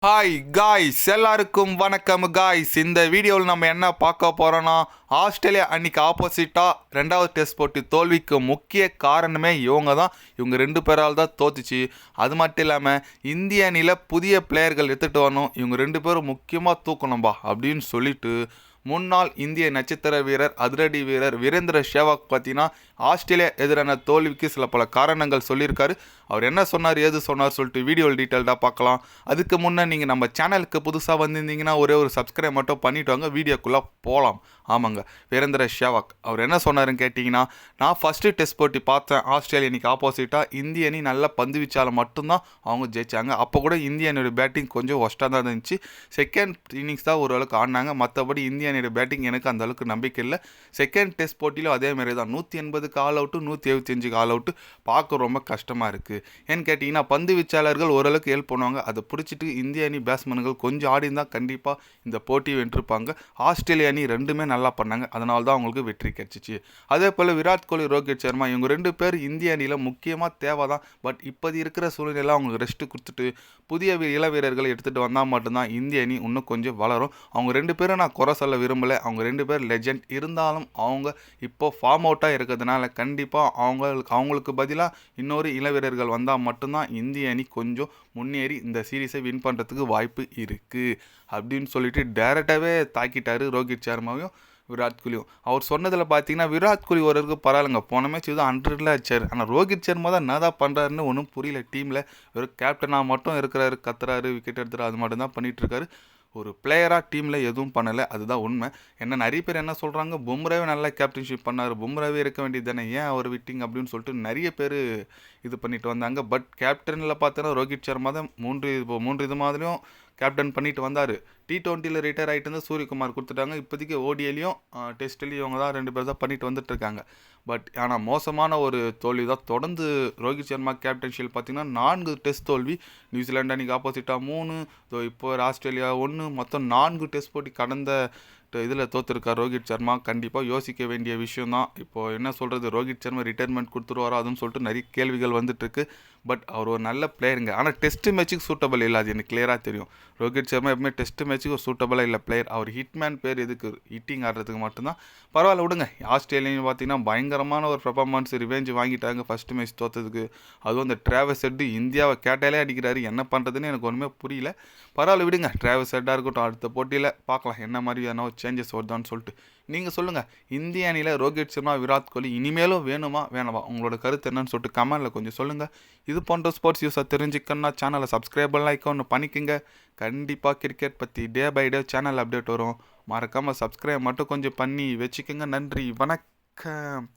Hi guys, எல்லாருக்கும் வணக்கம் guys. இந்த வீடியோவில் நம்ம என்ன பார்க்க போகிறோன்னா, ஆஸ்திரேலியா அன்னைக்கு ஆப்போசிட்டாக ரெண்டாவது டெஸ்ட் போட்டி தோல்விக்கு முக்கிய காரணமே இவங்க தான். இவங்க ரெண்டு பேரால் தான் தோத்துச்சு. அது மட்டும் இல்லாமல் இந்திய அணியில் புதிய பிளேயர்கள் எடுத்துகிட்டு வரணும், இவங்க ரெண்டு பேரும் முக்கியமாக தூக்கணும்பா அப்படின்னு சொல்லிட்டு முன்னாள் இந்திய நட்சத்திர வீரர் அதிரடி வீரர் வீரேந்திர சேவாக் பார்த்தீங்கன்னா ஆஸ்திரேலியா எதிரான தோல்விக்கு சில பல காரணங்கள் சொல்லியிருக்காரு. அவர் என்ன சொன்னார், ஏது சொன்னார் சொல்லிட்டு வீடியோவில் டீட்டெயில்டாக பார்க்கலாம். அதுக்கு முன்னே நீங்கள் நம்ம சேனலுக்கு புதுசாக வந்திருந்தீங்கன்னா ஒரே ஒரு சப்ஸ்கிரைப் மட்டும் பண்ணிவிட்டு வாங்க, வீடியோக்குள்ளே போகலாம். ஆமாங்க, வீரேந்திர சேவாக் அவர் என்ன சொன்னாருன்னு கேட்டிங்கன்னா, நான் ஃபஸ்ட்டு டெஸ்ட் போட்டி பார்த்தேன். ஆஸ்திரேலியா இன்னைக்கு ஆப்போசிட்டாக இந்திய அணி நல்ல பந்து வீச்சால் மட்டும்தான் அவங்க ஜெயிச்சாங்க. அப்போ கூட இந்திய அணியோட பேட்டிங் கொஞ்சம் ஒஸ்ட்டாக தான் இருந்துச்சு. செகண்ட் இன்னிங்ஸ் தான் ஓரளவுக்கு ஆடினாங்க. மற்றபடி இந்திய அணியோட பேட்டிங் எனக்கு அந்த அளவுக்கு நம்பிக்கை இல்லை. செகண்ட் டெஸ்ட் போட்டியிலும் அதேமாரி தான் 180க்கு ஆல் அவுட்டு, 175க்கு ஆல் அவுட்டு. பார்க்க ரொம்ப கஷ்டமாக இருக்குது. ஏன்னு கேட்டிங்கன்னா, பந்து வீச்சாளர்கள் ஓரளவுக்கு ஹெல்ப் பண்ணுவாங்க. அதை பிடிச்சிட்டு இந்திய அணி பேட்ஸ்மேன்கள் கொஞ்சம் ஆடிருந்தால் கண்டிப்பாக இந்த போட்டியை வென்றிருப்பாங்க. ஆஸ்திரேலிய அணி ரெண்டுமே நல்லா பண்ணாங்க, அதனால தான் அவங்களுக்கு வெற்றி கிடைச்சிச்சு. அதே போல் விராட் கோலி, ரோஹித் சர்மா இவங்க ரெண்டு பேர் இந்திய அணியில் முக்கியமாக தேவை தான். பட் இப்போது இருக்கிற சூழ்நிலையில் அவங்களுக்கு ரெஸ்ட்டு கொடுத்துட்டு புதிய இள வீரர்களை எடுத்துகிட்டு வந்தால் மட்டும்தான் இந்திய அணி இன்னும் கொஞ்சம் வளரும். அவங்க ரெண்டு பேரும் நான் குறை சொல்ல விரும்பலை. அவங்க ரெண்டு பேர் லெஜெண்ட். இருந்தாலும் அவங்க இப்போ ஃபார்ம் அவுட்டாக இருக்கிறதுனால கண்டிப்பாக அவங்களுக்கு பதிலாக இன்னொரு இள வீரர்கள் வந்தால் மட்டும்தான் இந்திய அணி கொஞ்சம் முன்னேறி இந்த சீரீஸை வின் பண்ணுறதுக்கு வாய்ப்பு இருக்குது அப்படின்னு சொல்லிட்டு டைரெக்டாகவே தாக்கிட்டார் ரோஹித் சர்மாவையும் விராட் கோலியும். அவர் சொன்னதில் பார்த்தீங்கன்னா, விராட் கோலி ஓரளவுக்கு பரவாயில்லைங்க, போன மேட்ச் தான் 100ல் அடிச்சார். ஆனால் ரோஹித் சர்மா தான் என்ன தான் பண்ணுறாருன்னு ஒன்றும் புரியல. டீமில் வெறும் கேப்டனாக மட்டும் இருக்கிறாரு, கத்துறாரு, விக்கெட் எடுத்துறாரு, அது மட்டும் தான் பண்ணிகிட்ருக்காரு. ஒரு பிளேயராக டீமில் எதுவும் பண்ணலை, அதுதான் உண்மை. என்ன நிறைய பேர் என்ன சொல்கிறாங்க, பும்ராவே நல்லா கேப்டன்ஷிப் பண்ணார், பும்ராவே இருக்க வேண்டியது தானே, ஏன் அவர் விட்டிங் அப்படின்னு சொல்லிட்டு நிறைய பேர் இது பண்ணிட்டு வந்தாங்க. பட் கேப்டனில் பார்த்தோன்னா ரோஹித் சர்மா தான் மூன்று இது மாதிரியும் கேப்டன் பண்ணிட்டு வந்தார். T20 ரிட்டையர் ஆகிட்டு இருந்தால் சூரியகுமார் கொடுத்துட்டாங்க. இப்போதைக்கு ஓடிஐலையும் டெஸ்ட்லேயும் இவங்க தான் ரெண்டு பேர் தான் பண்ணிட்டு வந்துட்டுருக்காங்க. பட் ஆனால் மோசமான ஒரு தோல்வி தான். தொடர்ந்து ரோஹித் சர்மா கேப்டன்ஷியில் பார்த்திங்கன்னா 4 டெஸ்ட் தோல்வி. நியூசிலாண்டு அன்றைக்கி ஆப்போசிட்டாக 3, இப்போ ஆஸ்திரேலியா 1, மொத்தம் 4 டெஸ்ட் போட்டி கடந்த இதில் தோற்றுருக்கார் ரோஹித் சர்மா. கண்டிப்பாக யோசிக்க வேண்டிய விஷயம் தான். இப்போது என்ன சொல்கிறது, ரோஹித் சர்மா ரிட்டையர்மெண்ட் கொடுத்துருவாரோ அதுன்னு சொல்லிட்டு நிறைய கேள்விகள் வந்துட்டுருக்கு. பட் அவர் ஒரு நல்ல பிளேயருங்க. ஆனால் டெஸ்ட் மேட்ச்சுக்கு சூட்டபிள் இல்லை, அது எனக்கு கிளியராக தெரியும். ரோஹித் சர்மா எப்பவுமே டெஸ்ட் மேட்ச்சுக்கு சூட்டபிளாக இல்லை பிளேயர். அவர் ஹிட்மேன் பேர் எதுக்கு, ஹிட்டிங் ஆடுறதுக்கு மட்டும்தான். பரவாயில்ல விடுங்க. ஆஸ்திரேலியா பார்த்தீங்கன்னா பயங்கரமான ஒரு பெர்ஃபார்மன்ஸ், ரிவெஞ்ச் வாங்கிட்டாங்க ஃபஸ்ட்டு மேட்ச் தோற்றதுக்கு. அதுவும் அந்த டிராவஸ் ஹெட் இந்தியாவை கேட்டாலே அடிக்கிறாரு. என்ன பண்ணுறதுன்னு எனக்கு ஒன்றுமே புரியல. பரவாயில்ல விடுங்க. டிராவஸ் ஹெட்டாக இருக்கட்டும், அடுத்த போட்டியில் பார்க்கலாம் என்ன மாதிரி ஏன்னா சேஞ்சஸ் வருதான்னு சொல்லிட்டு. நீங்கள் சொல்லுங்கள், இந்திய அணியில் ரோஹித் சர்மா, விராட் கோலி இனிமேலும் வேணுமா வேணாமா, உங்களோட கருத்து என்னன்னு சொல்லிட்டு கமெண்டில் கொஞ்சம் சொல்லுங்கள். இது போன்ற ஸ்போர்ட்ஸ் நியூஸை தெரிஞ்சுக்கணுன்னா சேனலை சப்ஸ்கிரைப் லைக் ஒன்று பண்ணிக்கோங்க. கண்டிப்பாக கிரிக்கெட் பற்றி day by day channel update வரும். மறக்காமல் சப்ஸ்கிரைப் மட்டும் கொஞ்சம் பண்ணி வச்சுக்கோங்க. நன்றி, வணக்கம்.